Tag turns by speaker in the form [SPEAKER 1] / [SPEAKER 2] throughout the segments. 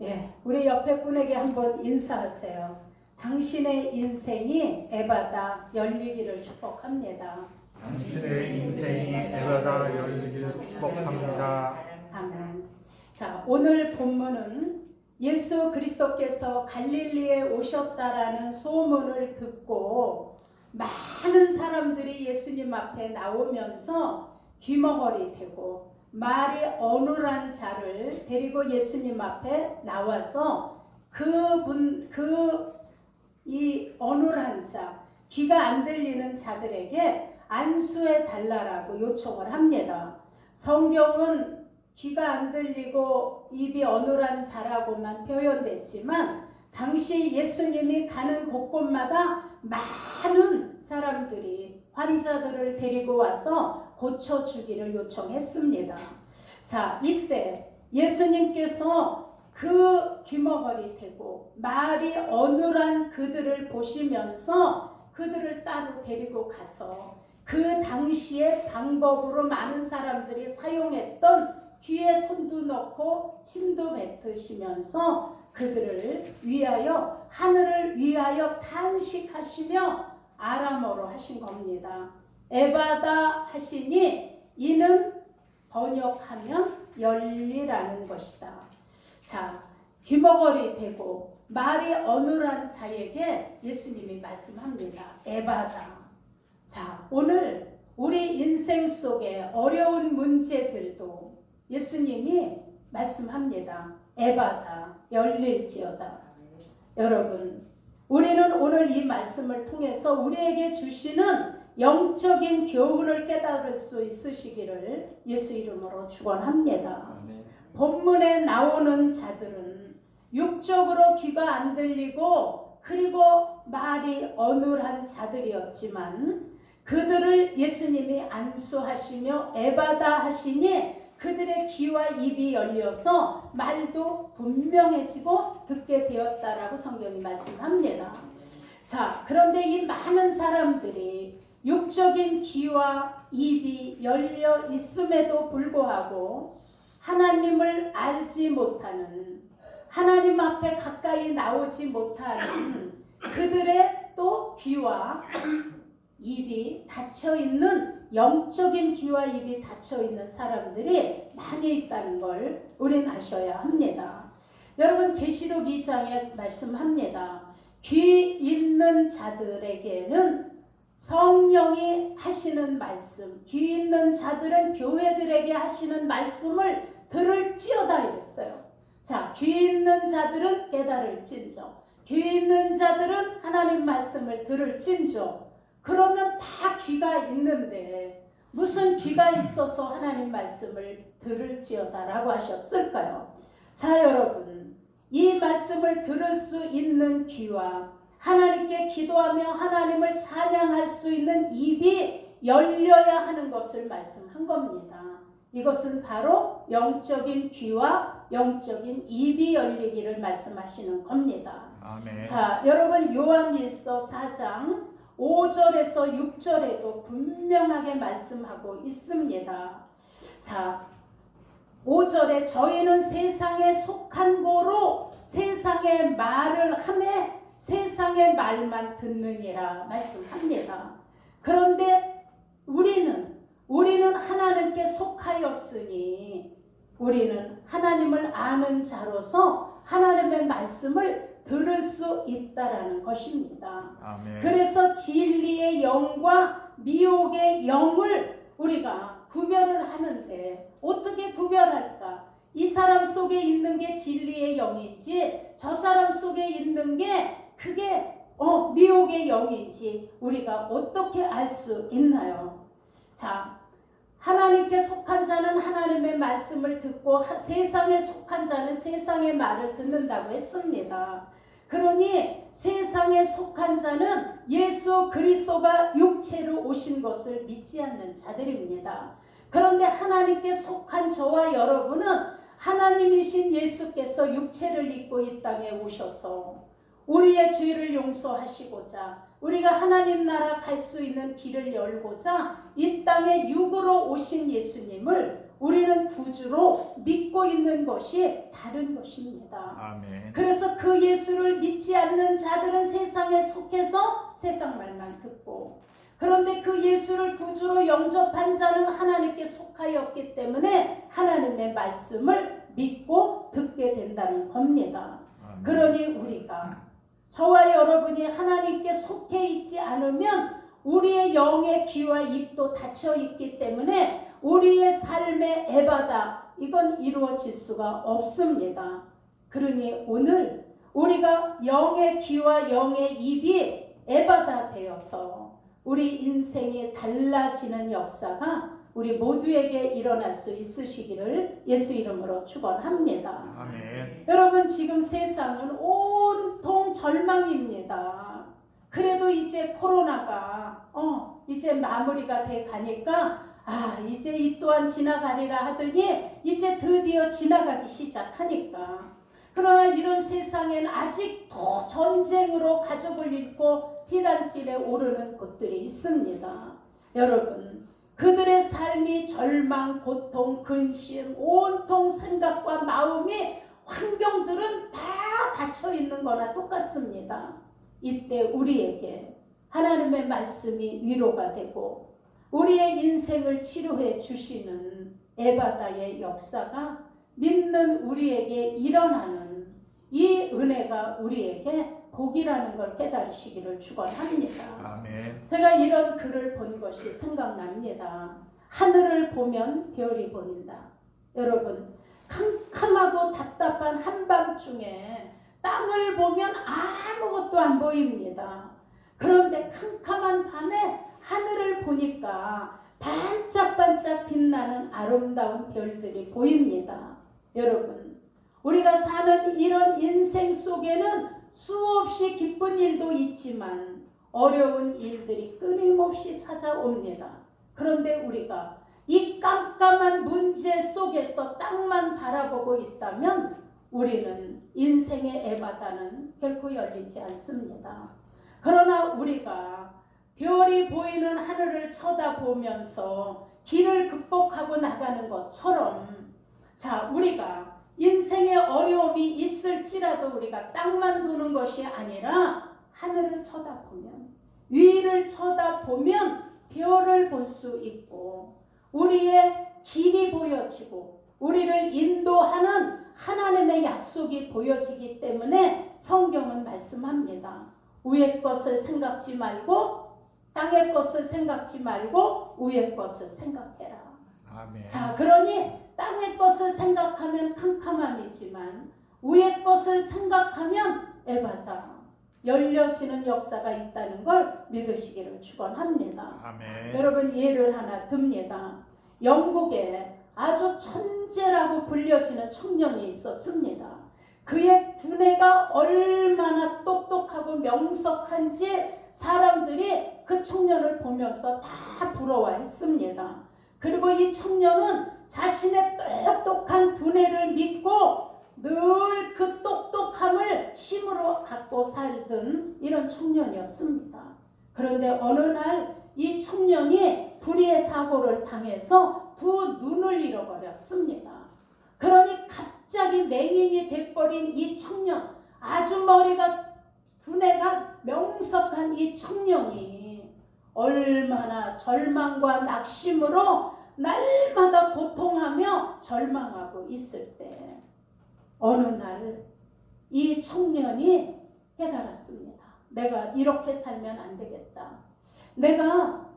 [SPEAKER 1] 예, 우리 옆에 분에게 한번 인사하세요. 당신의 인생이 에바다 열리기를 축복합니다.
[SPEAKER 2] 당신의 인생이 에바다 열리기를 축복합니다.
[SPEAKER 1] 아멘. 자, 오늘 본문은 예수 그리스도께서 갈릴리에 오셨다라는 소문을 듣고 많은 사람들이 예수님 앞에 나오면서 귀머거리 대고 말이 어눌한 자를 데리고 예수님 앞에 나와서 이 어눌한 자, 귀가 안 들리는 자들에게 안수해 달라라고 요청을 합니다. 성경은 귀가 안 들리고 입이 어눌한 자라고만 표현됐지만 당시 예수님이 가는 곳곳마다 많은 사람들이 환자들을 데리고 와서 고쳐주기를 요청했습니다. 자, 이때 예수님께서 그 귀머거리 대고 말이 어눌한 그들을 보시면서 그들을 따로 데리고 가서 그 당시의 방법으로 많은 사람들이 사용했던 귀에 손도 넣고 침도 뱉으시면서 그들을 위하여 하늘을 위하여 탄식하시며 아람어로 하신 겁니다. 에바다 하시니 이는 번역하면 열리라는 것이다. 자, 귀머거리 대고 말이 어눌한 자에게 예수님이 말씀합니다. 에바다. 자, 오늘 우리 인생 속에 어려운 문제들도 예수님이 말씀합니다. 에바다 열릴지어다. 여러분, 우리는 오늘 이 말씀을 통해서 우리에게 주시는 영적인 교훈을 깨달을 수 있으시기를 예수 이름으로 축원합니다. 본문에 나오는 자들은 육적으로 귀가 안 들리고 그리고 말이 어눌한 자들이었지만 그들을 예수님이 안수하시며 에바다 하시니 그들의 귀와 입이 열려서 말도 분명해지고 듣게 되었다라고 성경이 말씀합니다. 자, 그런데 이 많은 사람들이 육적인 귀와 입이 열려 있음에도 불구하고 하나님을 알지 못하는, 하나님 앞에 가까이 나오지 못하는 그들의 또 귀와 입이 닫혀있는, 영적인 귀와 입이 닫혀있는 사람들이 많이 있다는 걸 우리는 아셔야 합니다. 여러분, 계시록 2장에 말씀합니다. 귀 있는 자들에게는 성령이 하시는 말씀, 귀 있는 자들은 교회들에게 하시는 말씀을 들을지어다 이랬어요. 자, 귀 있는 자들은 깨달을진저, 귀 있는 자들은 하나님 말씀을 들을진저. 그러면 다 귀가 있는데 무슨 귀가 있어서 하나님 말씀을 들을지어다 라고 하셨을까요? 자, 여러분, 이 말씀을 들을 수 있는 귀와 하나님께 기도하며 하나님을 찬양할 수 있는 입이 열려야 하는 것을 말씀한 겁니다. 이것은 바로 영적인 귀와 영적인 입이 열리기를 말씀하시는 겁니다.
[SPEAKER 2] 아멘.
[SPEAKER 1] 자, 여러분, 요한일서 4장 5절에서 6절에도 분명하게 말씀하고 있습니다. 자, 5절에 저희는 세상에 속한 고로 세상의 말을 하매 세상의 말만 듣느니라 말씀합니다. 그런데 우리는 하나님께 속하였으니 우리는 하나님을 아는 자로서 하나님의 말씀을 들을 수 있다라는 것입니다.
[SPEAKER 2] 아멘.
[SPEAKER 1] 그래서 진리의 영과 미혹의 영을 우리가 구별을 하는데 어떻게 구별할까? 이 사람 속에 있는 게 진리의 영인지 저 사람 속에 있는 게 그게 미혹의 영인지 우리가 어떻게 알 수 있나요? 자, 하나님께 속한 자는 하나님의 말씀을 듣고 세상에 속한 자는 세상의 말을 듣는다고 했습니다. 그러니 세상에 속한 자는 예수 그리스도가 육체로 오신 것을 믿지 않는 자들입니다. 그런데 하나님께 속한 저와 여러분은 하나님이신 예수께서 육체를 입고 이 땅에 오셔서 우리의 죄를 용서하시고자 우리가 하나님 나라 갈 수 있는 길을 열고자 이 땅에 육으로 오신 예수님을 우리는 구주로 믿고 있는 것이 다른 것입니다.
[SPEAKER 2] 아멘.
[SPEAKER 1] 그래서 그 예수를 믿지 않는 자들은 세상에 속해서 세상 말만 듣고, 그런데 그 예수를 구주로 영접한 자는 하나님께 속하였기 때문에 하나님의 말씀을 믿고 듣게 된다는 겁니다.
[SPEAKER 2] 아멘.
[SPEAKER 1] 그러니 우리가, 저와 여러분이 하나님께 속해 있지 않으면 우리의 영의 귀와 입도 닫혀 있기 때문에 우리의 삶의 에바다, 이건 이루어질 수가 없습니다. 그러니 오늘 우리가 영의 귀와 영의 입이 에바다 되어서 우리 인생이 달라지는 역사가 우리 모두에게 일어날 수 있으시기를 예수 이름으로 축원합니다.
[SPEAKER 2] 아멘.
[SPEAKER 1] 여러분, 지금 세상은 온통 절망입니다. 그래도 이제 코로나가 이제 마무리가 돼 가니까 이제 이 또한 지나가리라 하더니 이제 드디어 지나가기 시작하니까, 그러나 이런 세상에는 아직도 전쟁으로 가족을 잃고 피난길에 오르는 곳들이 있습니다. 여러분, 그들의 삶이 절망, 고통, 근심, 온통 생각과 마음이, 환경들은 다 닫혀 있는 거나 똑같습니다. 이때 우리에게 하나님의 말씀이 위로가 되고 우리의 인생을 치료해 주시는 에바다의 역사가 믿는 우리에게 일어나는 이 은혜가 우리에게 복이라는 걸 깨달으시기를 축원합니다.
[SPEAKER 2] 아멘.
[SPEAKER 1] 제가 이런 글을 본 것이 생각납니다. 하늘을 보면 별이 보인다. 여러분, 캄캄하고 답답한 한밤중에 땅을 보면 아무것도 안 보입니다. 그런데 캄캄한 밤에 하늘을 보니까 반짝반짝 빛나는 아름다운 별들이 보입니다. 여러분, 우리가 사는 이런 인생 속에는 수없이 기쁜 일도 있지만 어려운 일들이 끊임없이 찾아옵니다. 그런데 우리가 이 깜깜한 문제 속에서 땅만 바라보고 있다면 우리는 인생의 에바다는 결코 열리지 않습니다. 그러나 우리가 별이 보이는 하늘을 쳐다보면서 길을 극복하고 나가는 것처럼, 우리가 인생의 어려움이 있을지라도 우리가 땅만 보는 것이 아니라 하늘을 쳐다보면, 위를 쳐다보면 별을 볼 수 있고 우리의 길이 보여지고 우리를 인도하는 하나님의 약속이 보여지기 때문에 성경은 말씀합니다. 위의 것을 생각지 말고 땅의 것을 생각지 말고 위의 것을 생각해라.
[SPEAKER 2] 아멘.
[SPEAKER 1] 그러니 땅의 것을 생각하면 캄캄함이지만 위의 것을 생각하면 에바다, 열려지는 역사가 있다는 걸 믿으시기를 축원합니다.
[SPEAKER 2] 아멘.
[SPEAKER 1] 여러분, 예를 하나 듭니다. 영국에 아주 천재라고 불려지는 청년이 있었습니다. 그의 두뇌가 얼마나 똑똑하고 명석한지 사람들이 그 청년을 보면서 다 부러워했습니다. 그리고 이 청년은 자신의 똑똑한 두뇌를 믿고 늘 그 똑똑함을 힘으로 갖고 살던 이런 청년이었습니다. 그런데 어느 날 이 청년이 불의의 사고를 당해서 두 눈을 잃어버렸습니다. 그러니 갑자기 맹인이 돼버린 이 청년, 아주 두뇌가 명석한 이 청년이 얼마나 절망과 낙심으로 날마다 고통하며 절망하고 있을 때 어느 날 이 청년이 깨달았습니다. 내가 이렇게 살면 안 되겠다. 내가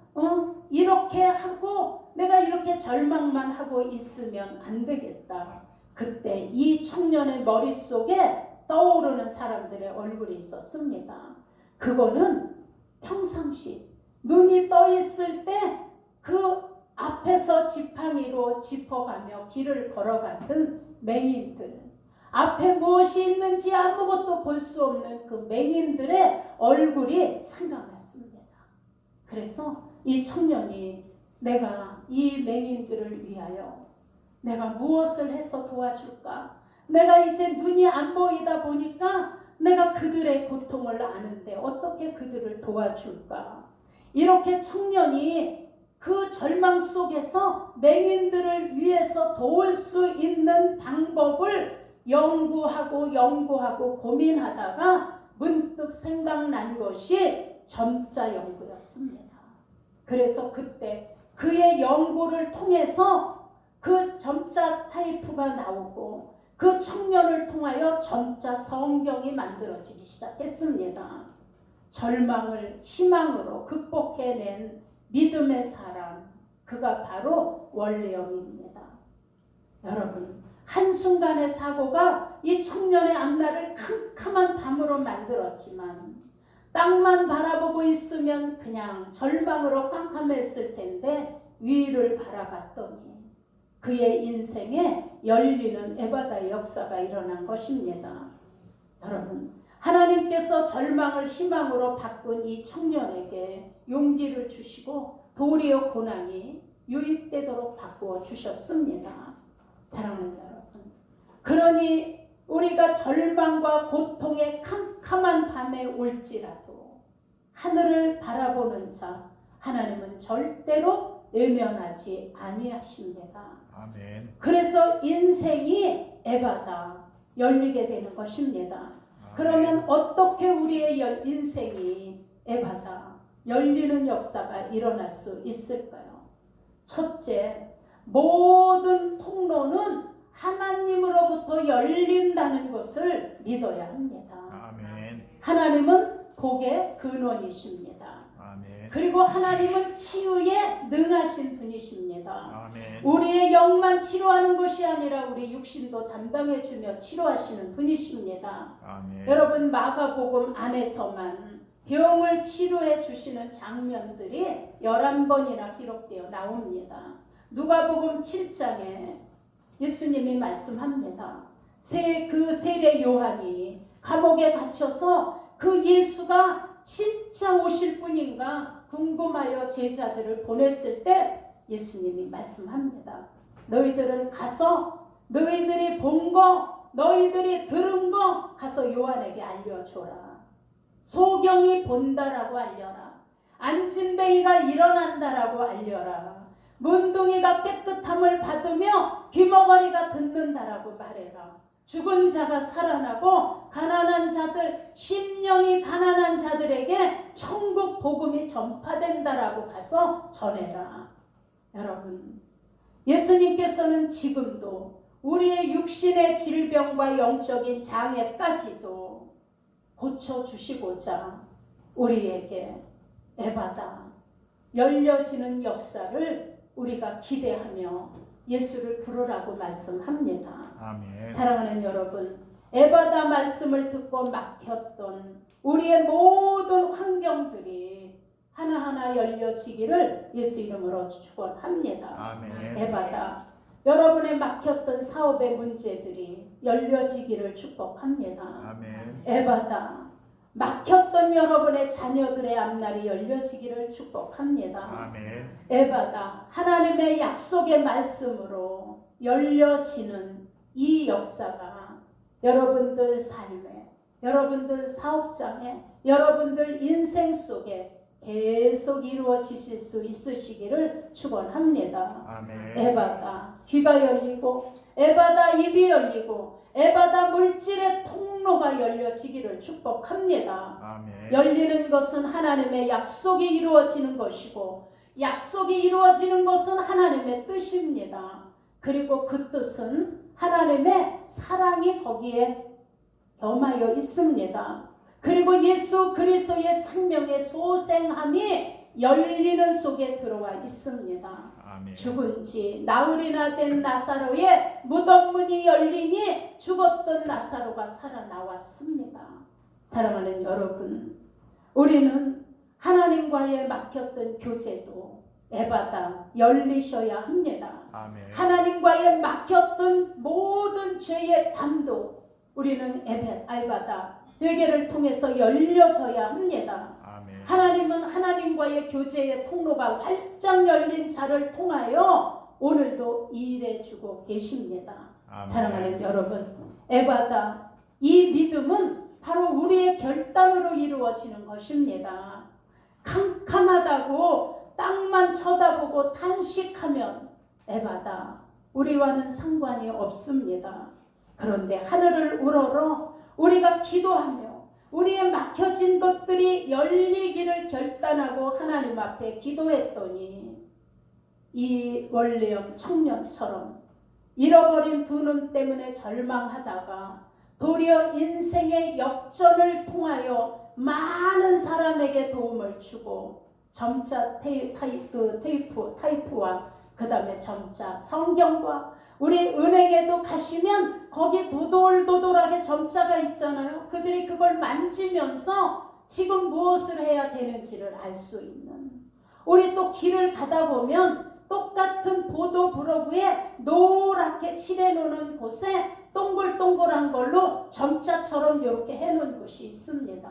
[SPEAKER 1] 이렇게 하고 내가 이렇게 절망만 하고 있으면 안 되겠다. 그때 이 청년의 머릿속에 떠오르는 사람들의 얼굴이 있었습니다. 그거는 평상시 눈이 떠 있을 때 그 앞에서 지팡이로 짚어가며 길을 걸어갔던 맹인들, 앞에 무엇이 있는지 아무것도 볼 수 없는 그 맹인들의 얼굴이 생각났습니다. 그래서 이 청년이 내가 이 맹인들을 위하여 내가 무엇을 해서 도와줄까? 내가 이제 눈이 안 보이다 보니까 내가 그들의 고통을 아는데 어떻게 그들을 도와줄까? 이렇게 청년이 그 절망 속에서 맹인들을 위해서 도울 수 있는 방법을 연구하고 고민하다가 문득 생각난 것이 점자 연구였습니다. 그래서 그때 그의 연구를 통해서 그 점자 타이프가 나오고 그 청년을 통하여 점자 성경이 만들어지기 시작했습니다. 절망을 희망으로 극복해낸 믿음의 사람, 그가 바로 원래영입니다. 여러분, 한순간의 사고가 이 청년의 앞날을 캄캄한 밤으로 만들었지만 땅만 바라보고 있으면 그냥 절망으로 깜깜했을 텐데 위를 바라봤더니 그의 인생에 열리는 에바다의 역사가 일어난 것입니다. 여러분, 하나님께서 절망을 희망으로 바꾼 이 청년에게 용기를 주시고 도리어 고난이 유입되도록 바꾸어 주셨습니다. 사랑하는 여러분, 그러니 우리가 절망과 고통의 캄캄한 밤에 올지라도 하늘을 바라보는 자 하나님은 절대로 외면하지 아니하십니다.
[SPEAKER 2] 아멘.
[SPEAKER 1] 그래서 인생이 에바다 열리게 되는 것입니다. 그러면 어떻게 우리의 인생이 에바다 열리는 역사가 일어날 수 있을까요? 첫째, 모든 통로는 하나님으로부터 열린다는 것을 믿어야 합니다.
[SPEAKER 2] 아멘.
[SPEAKER 1] 하나님은 복의 근원이십니다.
[SPEAKER 2] 아멘.
[SPEAKER 1] 그리고 하나님은 치유에 능하신 분이십니다.
[SPEAKER 2] 아멘.
[SPEAKER 1] 우리의 영만 치료하는 것이 아니라 우리 육신도 담당해주며 치료하시는 분이십니다.
[SPEAKER 2] 아멘.
[SPEAKER 1] 여러분, 마가복음 안에서만 병을 치료해 주시는 장면들이 11번이나 기록되어 나옵니다. 누가복음 7장에 예수님이 말씀합니다. 그 세례 요한이 감옥에 갇혀서 그 예수가 진짜 오실 분인가 궁금하여 제자들을 보냈을 때 예수님이 말씀합니다. 너희들은 가서 너희들이 본 거, 너희들이 들은 거 가서 요한에게 알려줘라. 소경이 본다라고 알려라. 안진뱅이가 일어난다라고 알려라. 문둥이가 깨끗함을 받으며 귀머거리가 듣는다라고 말해라. 죽은 자가 살아나고 가난한 자들, 심령이 가난한 자들에게 천국 복음이 전파된다라고 가서 전해라. 여러분, 예수님께서는 지금도 우리의 육신의 질병과 영적인 장애까지도 고쳐주시고자 우리에게 에바다 열려지는 역사를 우리가 기대하며 예수를 부르라고 말씀합니다.
[SPEAKER 2] 아멘.
[SPEAKER 1] 사랑하는 여러분, 에바다 말씀을 듣고 막혔던 우리의 모든 환경들이 하나하나 열려지기를 예수 이름으로 축원합니다.
[SPEAKER 2] 아멘.
[SPEAKER 1] 에바다, 여러분의 막혔던 사업의 문제들이 열려지기를 축복합니다.
[SPEAKER 2] 아멘.
[SPEAKER 1] 에바다, 막혔던 여러분의 자녀들의 앞날이 열려지기를 축복합니다.
[SPEAKER 2] 아멘.
[SPEAKER 1] 에바다, 하나님의 약속의 말씀으로 열려지는 이 역사가 여러분들 삶에, 여러분들 사업장에, 여러분들 인생 속에 계속 이루어지실 수 있으시기를 축원합니다.
[SPEAKER 2] 아멘.
[SPEAKER 1] 에바다, 귀가 열리고 에바다, 입이 열리고 에바다, 물질의 통로가 열려지기를 축복합니다.
[SPEAKER 2] 아멘.
[SPEAKER 1] 열리는 것은 하나님의 약속이 이루어지는 것이고 약속이 이루어지는 것은 하나님의 뜻입니다. 그리고 그 뜻은 하나님의 사랑이 거기에 겸하여 있습니다. 그리고 예수 그리스도의 생명의 소생함이 열리는 속에 들어와 있습니다.
[SPEAKER 2] 아멘.
[SPEAKER 1] 죽은 지 나흘이나 된 나사로의 무덤 문이 열리니 죽었던 나사로가 살아나왔습니다. 사랑하는 여러분, 우리는 하나님과의 막혔던 교제도 에바다 열리셔야 합니다.
[SPEAKER 2] 아멘.
[SPEAKER 1] 하나님과의 막혔던 모든 죄의 담도 우리는 에바다 회개를 통해서 열려져야 합니다.
[SPEAKER 2] 아멘.
[SPEAKER 1] 하나님은 하나님과의 교제의 통로가 활짝 열린 자를 통하여 오늘도 일해주고 계십니다.
[SPEAKER 2] 아멘.
[SPEAKER 1] 사랑하는 여러분, 에바다, 이 믿음은 바로 우리의 결단으로 이루어지는 것입니다. 캄캄하다고 땅만 쳐다보고 탄식하면 에바다. 우리와는 상관이 없습니다. 그런데 하늘을 우러러 우리가 기도하며 우리의 막혀진 것들이 열리기를 결단하고 하나님 앞에 기도했더니 이 월레엄 청년처럼 잃어버린 두 눈 때문에 절망하다가 도리어 인생의 역전을 통하여 많은 사람에게 도움을 주고 점자 타이프와 그 다음에 점자 성경과 우리 은행에도 가시면 거기 도돌도돌하게 점자가 있잖아요. 그들이 그걸 만지면서 지금 무엇을 해야 되는지를 알 수 있는, 우리 또 길을 가다 보면 똑같은 보도 브로그에 노랗게 칠해놓은 곳에 동글동글한 걸로 점자처럼 이렇게 해놓은 곳이 있습니다.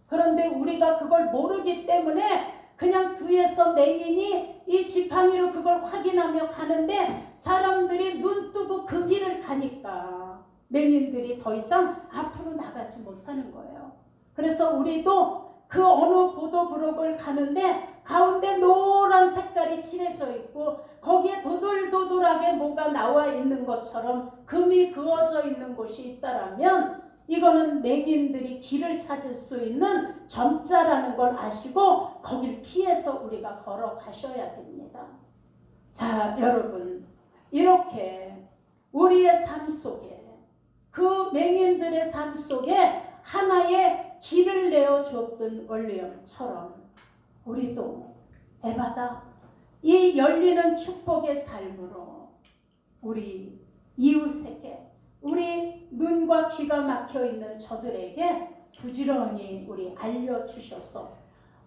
[SPEAKER 1] 그런데 우리가 그걸 모르기 때문에 그냥 뒤에서 맹인이 이 지팡이로 그걸 확인하며 가는데 사람들이 눈 뜨고 그 길을 가니까 맹인들이 더 이상 앞으로 나가지 못하는 거예요. 그래서 우리도 그 어느 보도 브록을 가는데 가운데 노란 색깔이 칠해져 있고 거기에 도돌도돌하게 뭐가 나와 있는 것처럼 금이 그어져 있는 곳이 있다라면 이거는 맹인들이 길을 찾을 수 있는 점자라는 걸 아시고 거길 피해서 우리가 걸어가셔야 됩니다. 자, 여러분, 이렇게 우리의 삶 속에 그 맹인들의 삶 속에 하나의 길을 내어주었던 월레엄처럼 우리도 에바다 이 열리는 축복의 삶으로 우리 이웃에게, 우리 눈과 귀가 막혀있는 저들에게 부지런히 우리 알려주셔서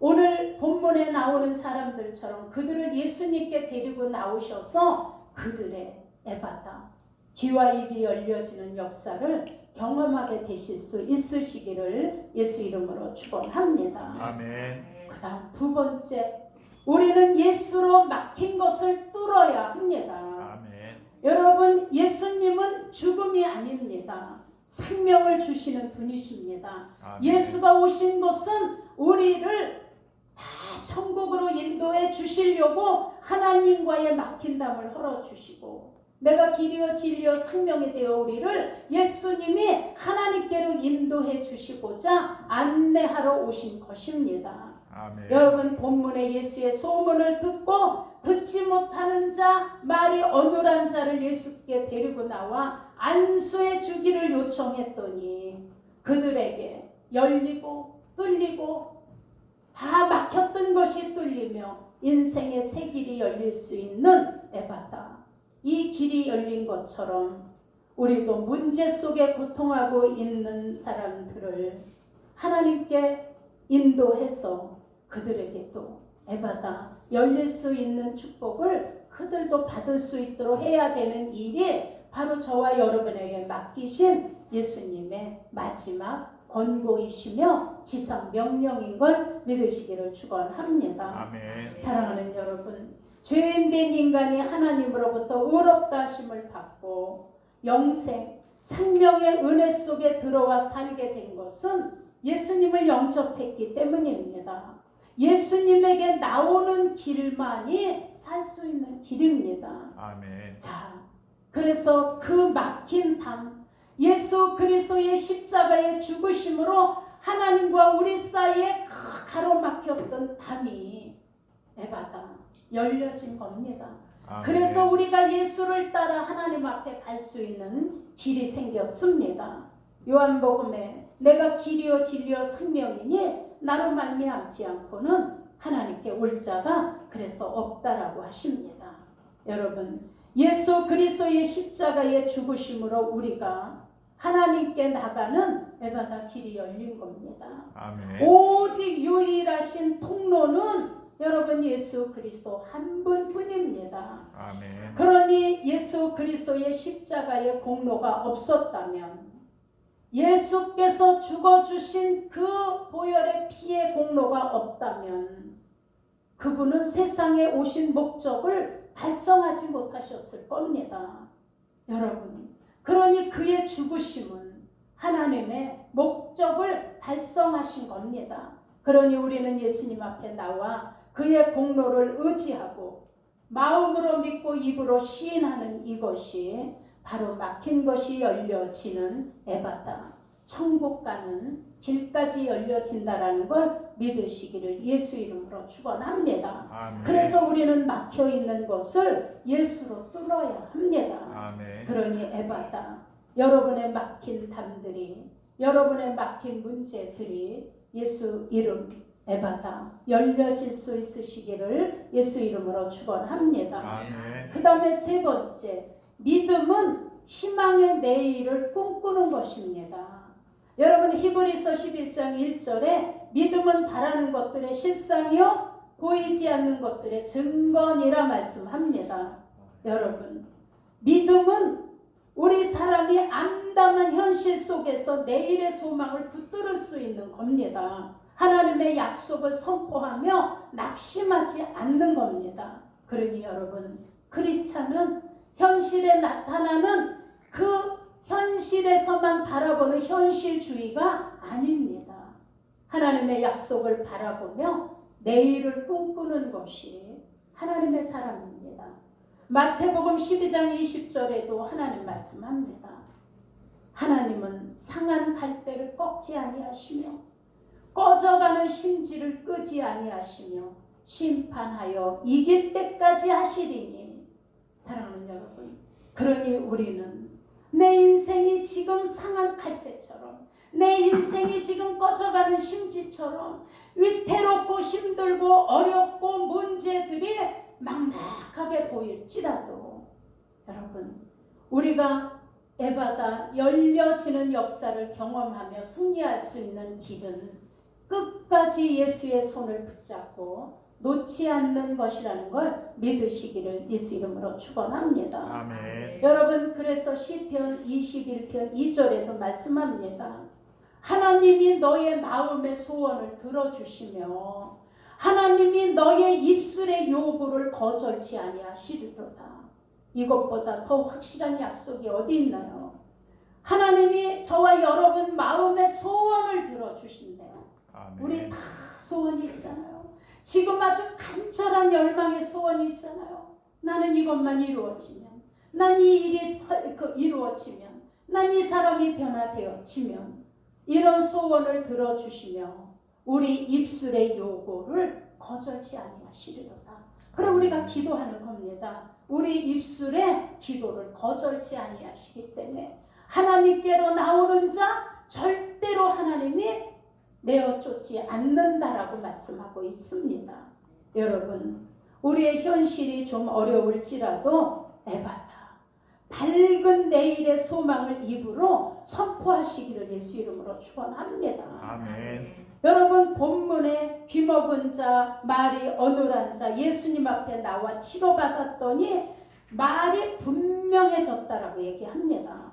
[SPEAKER 1] 오늘 본문에 나오는 사람들처럼 그들을 예수님께 데리고 나오셔서 그들의 에바다 귀와 입이 열려지는 역사를 경험하게 되실 수 있으시기를 예수 이름으로 축원합니다.
[SPEAKER 2] 아멘.
[SPEAKER 1] 그 다음 두 번째, 우리는 예수로 막힌 것을 뚫어야 합니다.
[SPEAKER 2] 아멘.
[SPEAKER 1] 여러분, 예수님은 죽음이 아닙니다. 생명을 주시는 분이십니다.
[SPEAKER 2] 아멘.
[SPEAKER 1] 예수가 오신 것은 우리를 다 천국으로 인도해 주시려고 하나님과의 막힌 담을 헐어주시고 내가 길이요 진리요 생명이 되어 우리를 예수님이 하나님께로 인도해 주시고자 안내하러 오신 것입니다.
[SPEAKER 2] 아멘.
[SPEAKER 1] 여러분, 본문에 예수의 소문을 듣고 듣지 못하는 자, 말이 어눌한 자를 예수께 데리고 나와 안수해 주기를 요청했더니 그들에게 열리고 뚫리고 다 막혔던 것이 뚫리며 인생의 새 길이 열릴 수 있는 에바다. 이 길이 열린 것처럼 우리도 문제 속에 고통하고 있는 사람들을 하나님께 인도해서 그들에게 또 에바다 열릴 수 있는 축복을 그들도 받을 수 있도록 해야 되는 일이 바로 저와 여러분에게 맡기신 예수님의 마지막 권고이시며 지상 명령인 걸 믿으시기를 축원합니다.
[SPEAKER 2] 아멘.
[SPEAKER 1] 사랑하는 여러분, 죄인된 인간이 하나님으로부터 의롭다 하심을 받고 영생, 생명의 은혜 속에 들어와 살게 된 것은 예수님을 영접했기 때문입니다. 예수님에게 나오는 길만이 살 수 있는 길입니다.
[SPEAKER 2] 아멘.
[SPEAKER 1] 자, 그래서 그 막힌 담, 예수 그리스도의 십자가의 죽으심으로 하나님과 우리 사이에 가로막혔던 담이 에바다 열려진 겁니다.
[SPEAKER 2] 아멘.
[SPEAKER 1] 그래서 우리가 예수를 따라 하나님 앞에 갈 수 있는 길이 생겼습니다. 요한복음에 내가 길이요 진리요 생명이니 나로 말미암지 않고는 하나님께 올 자가 그래서 없다라고 하십니다. 여러분, 예수 그리스도의 십자가의 죽으심으로 우리가 하나님께 나가는 에바다 길이 열린 겁니다.
[SPEAKER 2] 아멘.
[SPEAKER 1] 오직 유일하신 통로는 여러분 예수 그리스도 한 분뿐입니다.
[SPEAKER 2] 아멘.
[SPEAKER 1] 그러니 예수 그리스도의 십자가의 공로가 없었다면, 예수께서 죽어주신 그 보혈의 피의 공로가 없다면 그분은 세상에 오신 목적을 달성하지 못하셨을 겁니다. 여러분, 그러니 그의 죽으심은 하나님의 목적을 달성하신 겁니다. 그러니 우리는 예수님 앞에 나와 그의 공로를 의지하고 마음으로 믿고 입으로 시인하는 이것이 바로 막힌 것이 열려지는 에바다. 천국 가는 길까지 열려진다라는 걸 믿으시기를 예수 이름으로 축원합니다.
[SPEAKER 2] 아멘.
[SPEAKER 1] 그래서 우리는 막혀 있는 것을 예수로 뚫어야 합니다.
[SPEAKER 2] 아멘.
[SPEAKER 1] 그러니 에바다. 여러분의 막힌 담들이, 여러분의 막힌 문제들이 예수 이름 에바다 열려질 수 있으시기를 예수 이름으로 축원합니다.
[SPEAKER 2] 아멘.
[SPEAKER 1] 그 다음에 세 번째, 믿음은 희망의 내일을 꿈꾸는 것입니다. 여러분 히브리서 11장 1절에 믿음은 바라는 것들의 실상이요 보이지 않는 것들의 증거니라 말씀합니다. 여러분 믿음은 우리 사람이 암담한 현실 속에서 내일의 소망을 붙들을 수 있는 겁니다. 하나님의 약속을 선포하며 낙심하지 않는 겁니다. 그러니 여러분 크리스찬은 현실에 나타나는 그 현실에서만 바라보는 현실주의가 아닙니다. 하나님의 약속을 바라보며 내일을 꿈꾸는 것이 하나님의 사람입니다. 마태복음 12장 20절에도 하나님 말씀합니다. 하나님은 상한 갈대를 꺾지 아니하시며 꺼져가는 심지를 끄지 아니하시며 심판하여 이길 때까지 하시리니. 사랑하는 여러분, 그러니 우리는 내 인생이 지금 상한 갈대처럼, 내 인생이 지금 꺼져가는 심지처럼 위태롭고 힘들고 어렵고 문제들이 막막하게 보일지라도 여러분 우리가 에바다 열려지는 역사를 경험하며 승리할 수 있는 길은 끝까지 예수의 손을 붙잡고 놓지 않는 것이라는 걸 믿으시기를 예수 이름으로 축원합니다.
[SPEAKER 2] 아멘.
[SPEAKER 1] 여러분 그래서 시편 21편 2절에도 말씀합니다. 하나님이 너의 마음의 소원을 들어주시며 하나님이 너의 입술의 요구를 거절치 아니하시리로다. 이것보다 더 확실한 약속이 어디 있나요? 하나님이 저와 여러분 마음의 소원을 들어주신대요.
[SPEAKER 2] 아멘.
[SPEAKER 1] 우리 다 소원이 있잖아요. 지금 아주 간절한 열망의 소원이 있잖아요. 나는 이것만 이루어지면, 난 이 일이 이루어지면, 난 이 사람이 변화되어지면, 이런 소원을 들어주시며 우리 입술의 요구를 거절치 아니하시리로다. 그럼 우리가 기도하는 겁니다. 우리 입술의 기도를 거절치 아니하시기 때문에 하나님께로 나오는 자 절대로 하나님이 내어 쫓지 않는다라고 말씀하고 있습니다. 여러분 우리의 현실이 좀 어려울지라도 에바다 밝은 내일의 소망을 입으로 선포하시기를 예수 이름으로 축원합니다.
[SPEAKER 2] 아멘.
[SPEAKER 1] 여러분 본문에 귀먹은 자, 말이 어눌한 자 예수님 앞에 나와 치료받았더니 말이 분명해졌다라고 얘기합니다.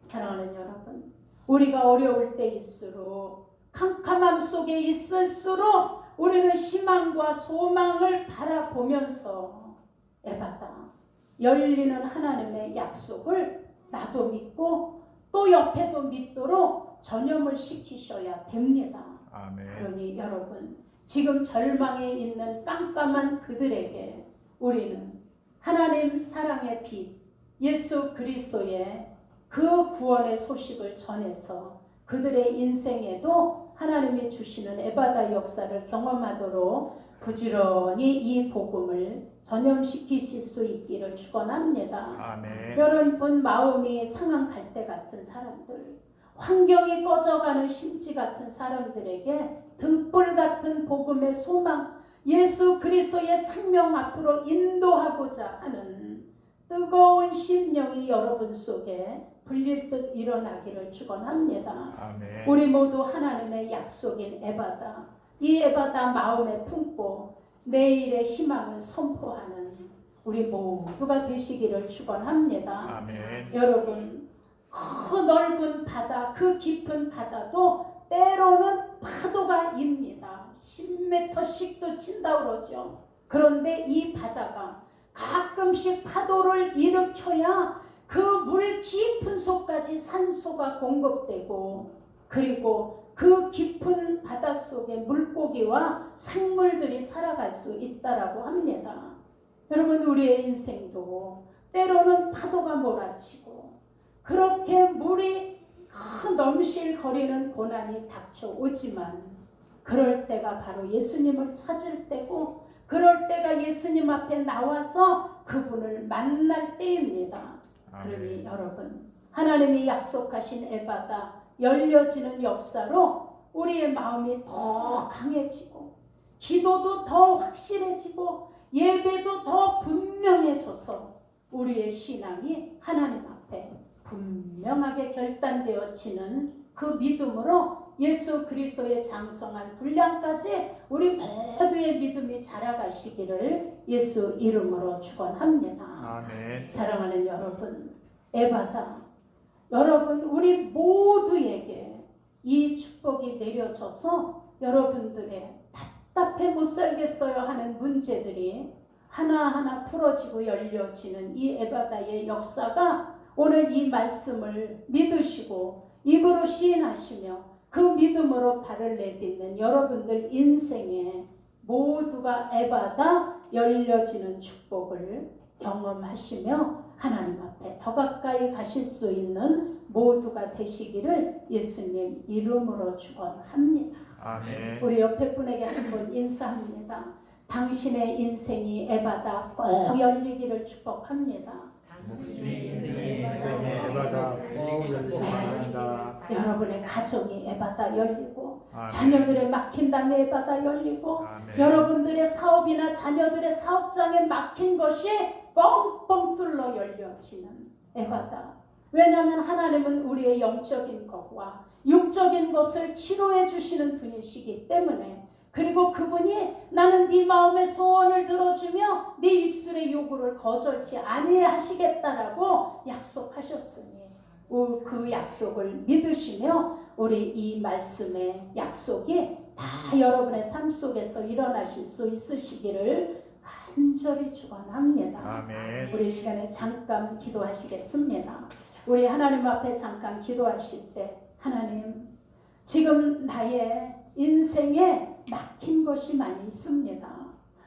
[SPEAKER 1] 사랑하는 여러분, 우리가 어려울 때일수록 캄캄함 속에 있을수록 우리는 희망과 소망을 바라보면서 에바다 열리는 하나님의 약속을 나도 믿고 또 옆에도 믿도록 전염을 시키셔야 됩니다.
[SPEAKER 2] 아멘.
[SPEAKER 1] 그러니 여러분 지금 절망에 있는 깜깜한 그들에게 우리는 하나님 사랑의 빛 예수 그리스도의 그 구원의 소식을 전해서 그들의 인생에도 하나님이 주시는 에바다 역사를 경험하도록 부지런히 이 복음을 전염시키실 수 있기를 축원합니다.
[SPEAKER 2] 아멘.
[SPEAKER 1] 여러분 마음이 상한 갈대 같은 사람들, 환경이 꺼져가는 심지 같은 사람들에게 등불 같은 복음의 소망, 예수 그리스도의 생명 앞으로 인도하고자 하는 뜨거운 심령이 여러분 속에 불릴 듯 일어나기를 축원합니다.
[SPEAKER 2] 아멘.
[SPEAKER 1] 우리 모두 하나님의 약속인 에바다, 이 에바다 마음에 품고 내일의 희망을 선포하는 우리 모두가 되시기를 축원합니다.
[SPEAKER 2] 아멘.
[SPEAKER 1] 여러분 그 넓은 바다, 그 깊은 바다도 때로는 파도가 입니다. 10m씩도 친다 그러죠. 그런데 이 바다가 가끔씩 파도를 일으켜야 그 물 깊은 속까지 산소가 공급되고 그리고 그 깊은 바닷속에 물고기와 생물들이 살아갈 수 있다라고 합니다. 여러분, 우리의 인생도 때로는 파도가 몰아치고 그렇게 물이 넘실거리는 고난이 닥쳐오지만 그럴 때가 바로 예수님을 찾을 때고 그럴 때가 예수님 앞에 나와서 그분을 만날 때입니다. 그러니 여러분, 하나님이 약속하신 에바다 열려지는 역사로 우리의 마음이 더 강해지고 기도도 더 확실해지고 예배도 더 분명해져서 우리의 신앙이 하나님 앞에 분명하게 결단되어지는 그 믿음으로 예수 그리스도의 장성한 분량까지 우리 모두의 믿음이 자라가시기를 예수 이름으로 축원합니다.
[SPEAKER 2] 아멘.
[SPEAKER 1] 사랑하는 여러분, 에바다 여러분, 우리 모두에게 이 축복이 내려져서 여러분들의 답답해 못 살겠어요 하는 문제들이 하나하나 풀어지고 열려지는 이 에바다의 역사가 오늘 이 말씀을 믿으시고 입으로 시인하시며 그 믿음으로 발을 내딛는 여러분들 인생에 모두가 에바다 열려지는 축복을 경험하시며 하나님 앞에 더 가까이 가실 수 있는 모두가 되시기를 예수님 이름으로 축원합니다.
[SPEAKER 2] 아멘.
[SPEAKER 1] 우리 옆에 분에게 한번 인사합니다. 당신의 인생이 에바다 꼭 열리기를 축복합니다.
[SPEAKER 2] 인생의 에바다 꼭 축복합니다.
[SPEAKER 1] 여러분의 가정이 에바다 열리고
[SPEAKER 2] 아멘.
[SPEAKER 1] 자녀들의 막힌 담에 에바다 열리고
[SPEAKER 2] 아멘.
[SPEAKER 1] 여러분들의 사업이나 자녀들의 사업장에 막힌 것이 뻥뻥 뚫려 열려지는 에바다. 왜냐하면 하나님은 우리의 영적인 것과 육적인 것을 치료해 주시는 분이시기 때문에 그리고 그분이 나는 네 마음의 소원을 들어주며 네 입술의 요구를 거절치 아니하시겠다라고 약속하셨으니 그 약속을 믿으시며 우리 이 말씀의 약속이 다 여러분의 삶 속에서 일어나실 수 있으시기를 간절히 축원합니다.
[SPEAKER 2] 아멘.
[SPEAKER 1] 우리 시간에 잠깐 기도하시겠습니다. 우리 하나님 앞에 잠깐 기도하실 때 하나님, 지금 나의 인생에 막힌 것이 많이 있습니다.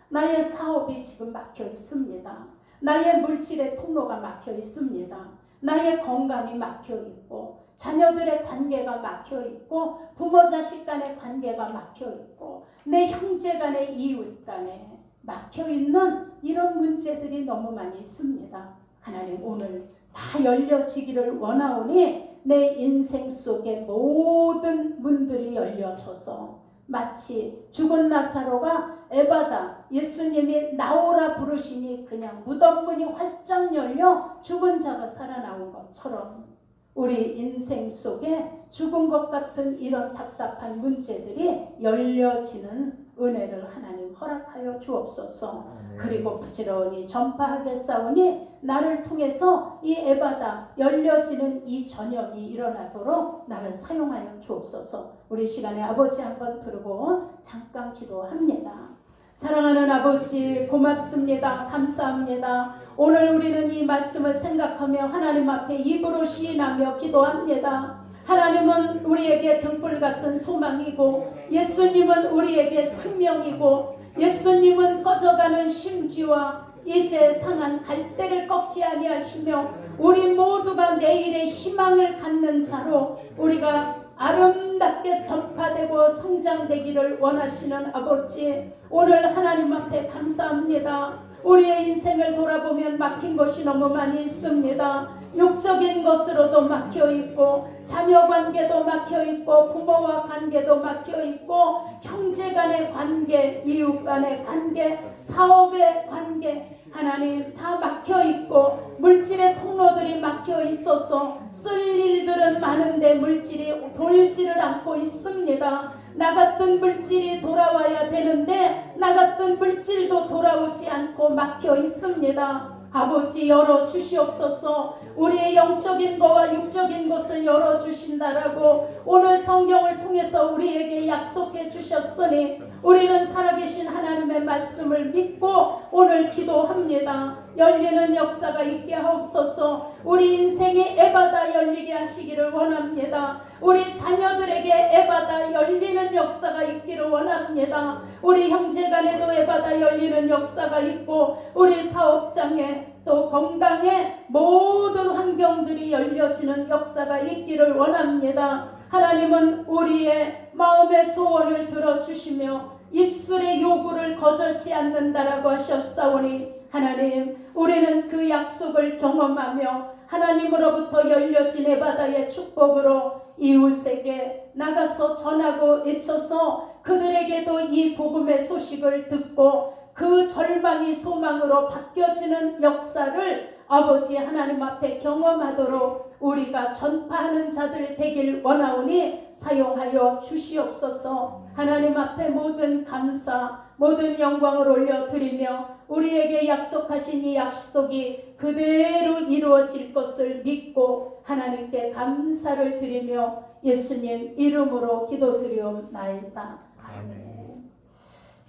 [SPEAKER 1] 나의 사업이 지금 막혀 있습니다. 나의 물질의 통로가 막혀 있습니다. 나의 건강이 막혀 있고 자녀들의 관계가 막혀 있고 부모 자식 간의 관계가 막혀 있고 내 형제 간의 이웃 간에 막혀 있는 이런 문제들이 너무 많이 있습니다. 하나님, 오늘 다 열려지기를 원하오니 내 인생 속의 모든 문들이 열려져서 마치 죽은 나사로가 에바다 예수님이 나오라 부르시니 그냥 무덤 문이 활짝 열려 죽은 자가 살아나온 것처럼 우리 인생 속에 죽은 것 같은 이런 답답한 문제들이 열려지는 은혜를 하나님 허락하여 주옵소서. 그리고 부지런히 전파하겠사오니 나를 통해서 이 에바다 열려지는 이 전염이 일어나도록 나를 사용하여 주옵소서. 우리 시간에 아버지 한번 부르고 잠깐 기도합니다. 사랑하는 아버지, 고맙습니다. 감사합니다. 오늘 우리는 이 말씀을 생각하며 하나님 앞에 입으로 시인하며 기도합니다. 하나님은 우리에게 등불 같은 소망이고 예수님은 우리에게 생명이고 예수님은 꺼져가는 심지와 이제 상한 갈대를 꺾지 아니하시며 우리 모두가 내일의 희망을 갖는 자로 우리가 아름답게 전파되고 성장되기를 원하시는 아버지, 오늘 하나님 앞에 감사합니다. 우리의 인생을 돌아보면 막힌 것이 너무 많이 있습니다. 육적인 것으로도 막혀있고 자녀 관계도 막혀있고 부모와 관계도 막혀있고 형제 간의 관계, 이웃 간의 관계, 사업의 관계, 하나님 다 막혀있고 물질의 통로들이 막혀있어서 쓸 일들은 많은데 물질이 돌지를 않고 있습니다. 나 같은 물질이 돌아와야 되는데 나 같은 물질도 돌아오지 않고 막혀 있습니다. 아버지, 열어 주시옵소서. 우리의 영적인 것과 육적인 것을 열어주신다라고 오늘 성경을 통해서 우리에게 약속해 주셨으니 우리는 살아계신 하나님의 말씀을 믿고 오늘 기도합니다. 열리는 역사가 있게 하옵소서. 우리 인생이 에바다 열리게 하시기를 원합니다. 우리 자녀들에게 에바다 열리는 역사가 있기를 원합니다. 우리 형제간에도 에바다 열리는 역사가 있고 우리 사업장에 또 건강에 모든 환경들이 열려지는 역사가 있기를 원합니다. 하나님은 우리의 마음의 소원을 들어주시며 입술의 요구를 거절치 않는다라고 하셨사오니 하나님, 우리는 그 약속을 경험하며 하나님으로부터 열려진 에바다의 축복으로 이웃에게 나가서 전하고 외쳐서 그들에게도 이 복음의 소식을 듣고 그 절망이 소망으로 바뀌어지는 역사를 아버지 하나님 앞에 경험하도록 우리가 전파하는 자들 되길 원하오니 사용하여 주시옵소서. 하나님 앞에 모든 감사, 모든 영광을 올려드리며 우리에게 약속하신 이 약속이 그대로 이루어질 것을 믿고 하나님께 감사를 드리며 예수님 이름으로 기도드리옵나이다. 아멘.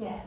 [SPEAKER 1] 예.